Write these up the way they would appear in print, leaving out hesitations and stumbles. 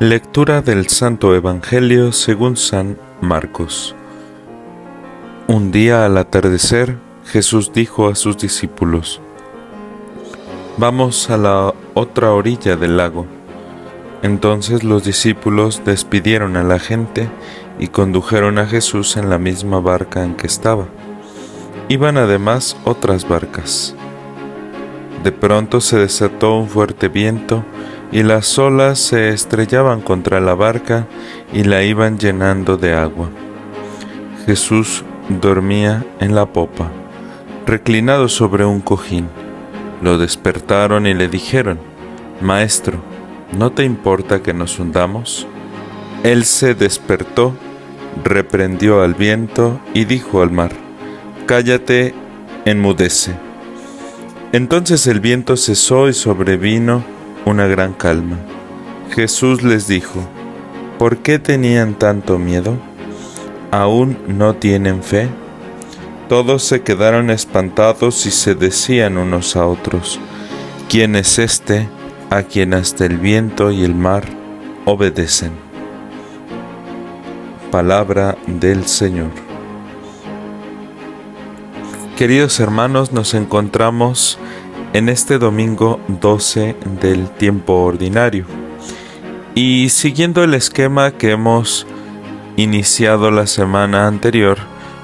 Lectura del Santo Evangelio según San Marcos. Un día al atardecer, Jesús dijo a sus discípulos: «Vamos a la otra orilla del lago». Entonces los discípulos despidieron a la gente y condujeron a Jesús en la misma barca en que estaba. Iban además otras barcas. De pronto se desató un fuerte viento y las olas se estrellaban contra la barca y la iban llenando de agua. Jesús dormía en la popa, reclinado sobre un cojín. Lo despertaron y le dijeron: «Maestro, ¿no te importa que nos hundamos?». Él se despertó, reprendió al viento y dijo al mar: «Cállate, enmudece». Entonces el viento cesó y sobrevino una gran calma. Jesús les dijo: «¿Por qué tenían tanto miedo? ¿Aún no tienen fe?». Todos se quedaron espantados y se decían unos a otros: «¿Quién es este a quien hasta el viento y el mar obedecen?». Palabra del Señor. Queridos hermanos, nos encontramos en este domingo 12 del tiempo ordinario y siguiendo el esquema que hemos iniciado la semana anterior,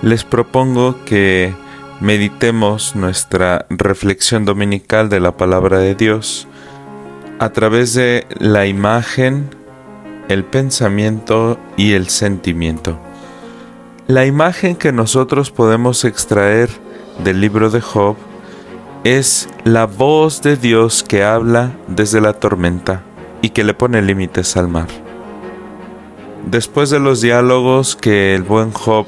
les propongo que meditemos nuestra reflexión dominical de la palabra de Dios a través de la imagen, el pensamiento y el sentimiento. La imagen que nosotros podemos extraer del libro de Job es la voz de Dios que habla desde la tormenta y que le pone límites al mar. Después de los diálogos que el buen Job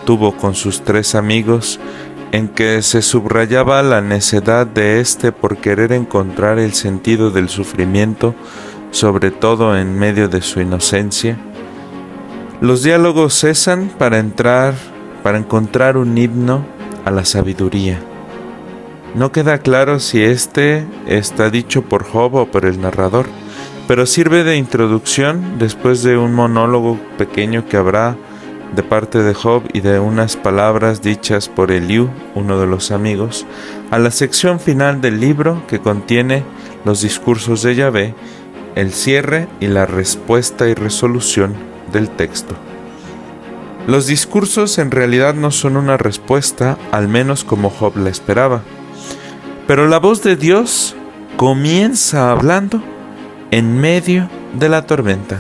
tuvo con sus 3 amigos, en que se subrayaba la necedad de éste por querer encontrar el sentido del sufrimiento, sobre todo en medio de su inocencia, los diálogos cesan para encontrar un himno a la sabiduría. No queda claro si este está dicho por Job o por el narrador, pero sirve de introducción después de un monólogo pequeño que habrá de parte de Job y de unas palabras dichas por Eliú, uno de los amigos, a la sección final del libro que contiene los discursos de Yahvé, el cierre y la respuesta y resolución del texto. Los discursos en realidad no son una respuesta, al menos como Job la esperaba. Pero la voz de Dios comienza hablando en medio de la tormenta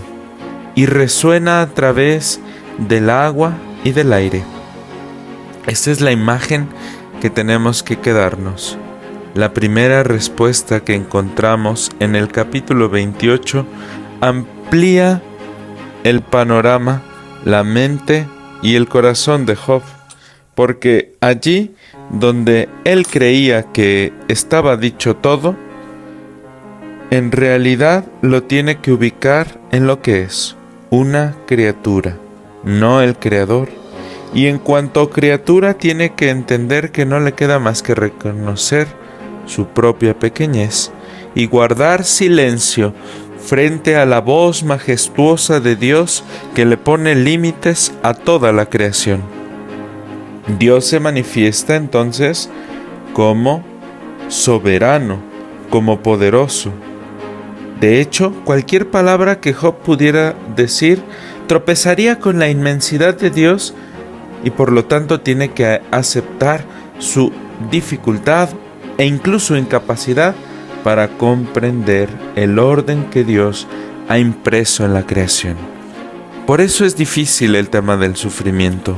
y resuena a través del agua y del aire. Esta es la imagen que tenemos que quedarnos. La primera respuesta que encontramos en el capítulo 28 amplía el panorama, la mente y el corazón de Job, porque allí donde él creía que estaba dicho todo, en realidad lo tiene que ubicar en lo que es una criatura, no el creador, y en cuanto criatura tiene que entender que no le queda más que reconocer su propia pequeñez y guardar silencio frente a la voz majestuosa de Dios que le pone límites a toda la creación. Dios se manifiesta entonces como soberano, como poderoso. De hecho, cualquier palabra que Job pudiera decir tropezaría con la inmensidad de Dios y por lo tanto tiene que aceptar su dificultad e incluso incapacidad para comprender el orden que Dios ha impreso en la creación. Por eso es difícil el tema del sufrimiento,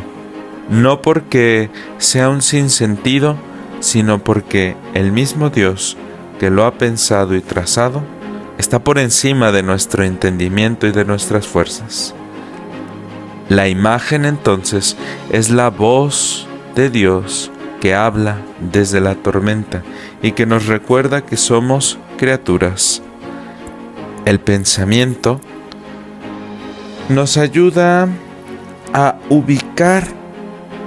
no porque sea un sinsentido, sino porque el mismo Dios que lo ha pensado y trazado está por encima de nuestro entendimiento y de nuestras fuerzas. La imagen entonces es la voz de Dios que habla desde la tormenta y que nos recuerda que somos criaturas. El pensamiento nos ayuda a ubicar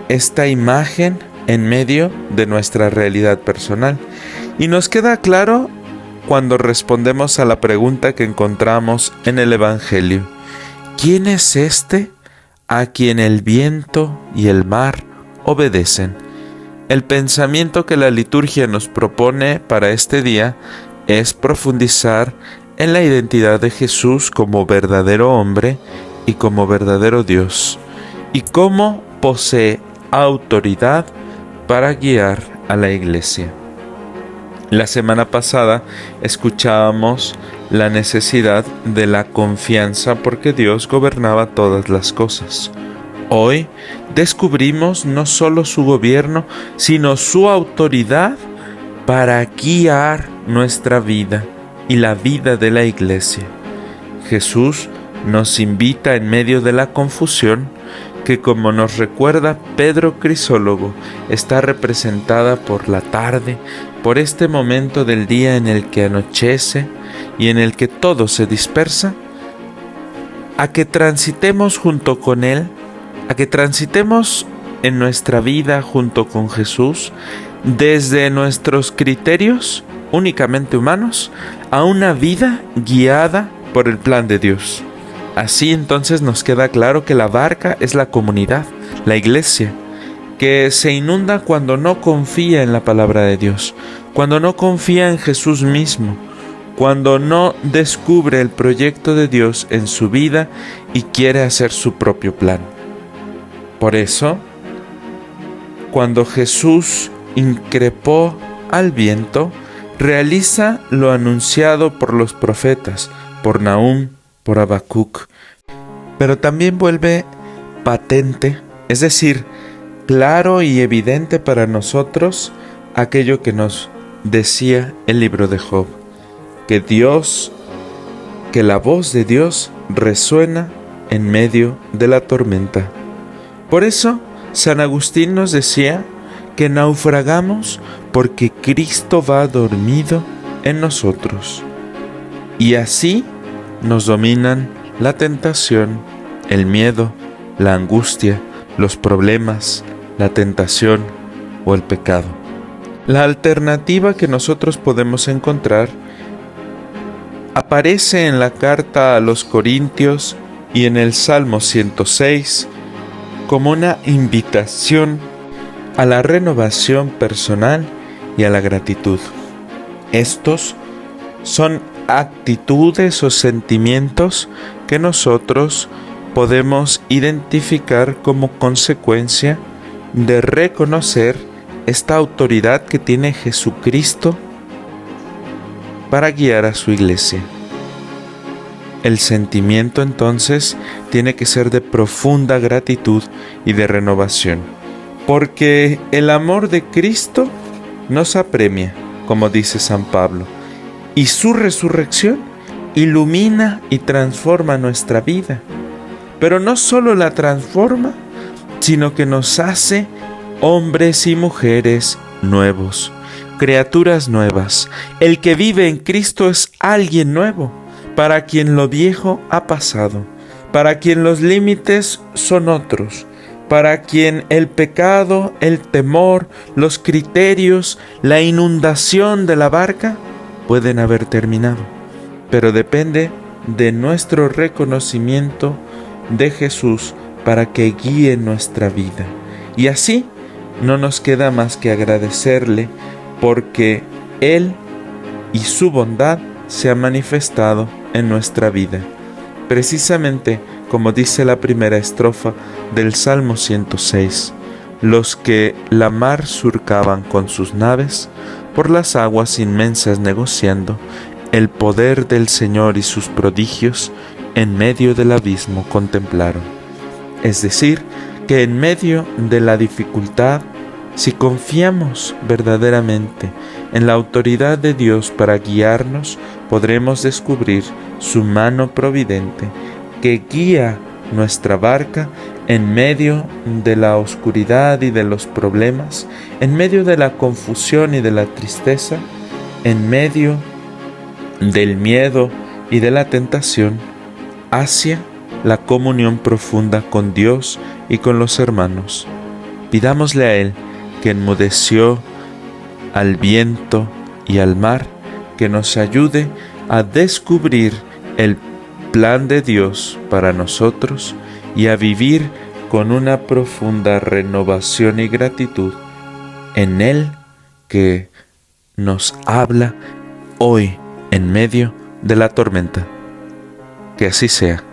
esta imagen en medio de nuestra realidad personal y nos queda claro cuando respondemos a la pregunta que encontramos en el Evangelio: ¿quién es este a quien el viento y el mar obedecen? El pensamiento que la liturgia nos propone para este día es profundizar en la identidad de Jesús como verdadero hombre y como verdadero Dios, y cómo posee autoridad para guiar a la Iglesia. La semana pasada escuchábamos la necesidad de la confianza porque Dios gobernaba todas las cosas. Hoy descubrimos no solo su gobierno, sino su autoridad para guiar nuestra vida y la vida de la Iglesia. Jesús nos invita en medio de la confusión, que como nos recuerda Pedro Crisólogo, está representada por la tarde, por este momento del día en el que anochece y en el que todo se dispersa, a que transitemos junto con Él, a que transitemos en nuestra vida junto con Jesús, desde nuestros criterios únicamente humanos, a una vida guiada por el plan de Dios. Así entonces nos queda claro que la barca es la comunidad, la Iglesia, que se inunda cuando no confía en la palabra de Dios, cuando no confía en Jesús mismo, cuando no descubre el proyecto de Dios en su vida y quiere hacer su propio plan. Por eso, cuando Jesús increpó al viento, realiza lo anunciado por los profetas, por Nahum, por Habacuc, pero también vuelve patente, es decir, claro y evidente para nosotros aquello que nos decía el libro de Job, que la voz de Dios resuena en medio de la tormenta. Por eso, San Agustín nos decía que naufragamos porque Cristo va dormido en nosotros. Y así nos dominan la tentación, el miedo, la angustia, los problemas, la tentación o el pecado. La alternativa que nosotros podemos encontrar aparece en la carta a los Corintios y en el Salmo 106 como una invitación a la renovación personal y a la gratitud. Estos son actitudes o sentimientos que nosotros podemos identificar como consecuencia de reconocer esta autoridad que tiene Jesucristo para guiar a su Iglesia. El sentimiento entonces tiene que ser de profunda gratitud y de renovación, porque el amor de Cristo nos apremia, como dice San Pablo, y su resurrección ilumina y transforma nuestra vida. Pero no solo la transforma, sino que nos hace hombres y mujeres nuevos, criaturas nuevas. El que vive en Cristo es alguien nuevo, para quien lo viejo ha pasado, para quien los límites son otros, para quien el pecado, el temor, los criterios, la inundación de la barca pueden haber terminado, pero depende de nuestro reconocimiento de Jesús para que guíe nuestra vida. Y así no nos queda más que agradecerle porque Él y su bondad se han manifestado en nuestra vida. Precisamente como dice la primera estrofa del Salmo 106, los que la mar surcaban con sus naves, por las aguas inmensas negociando, el poder del Señor y sus prodigios en medio del abismo contemplaron. Es decir, que en medio de la dificultad, si confiamos verdaderamente en la autoridad de Dios para guiarnos, podremos descubrir su mano providente que guía nuestra barca en medio de la oscuridad y de los problemas, en medio de la confusión y de la tristeza, en medio del miedo y de la tentación, hacia la comunión profunda con Dios y con los hermanos. Pidámosle a Él, que enmudeció al viento y al mar, que nos ayude a descubrir el plan de Dios para nosotros y a vivir con una profunda renovación y gratitud en Él que nos habla hoy en medio de la tormenta. Que así sea.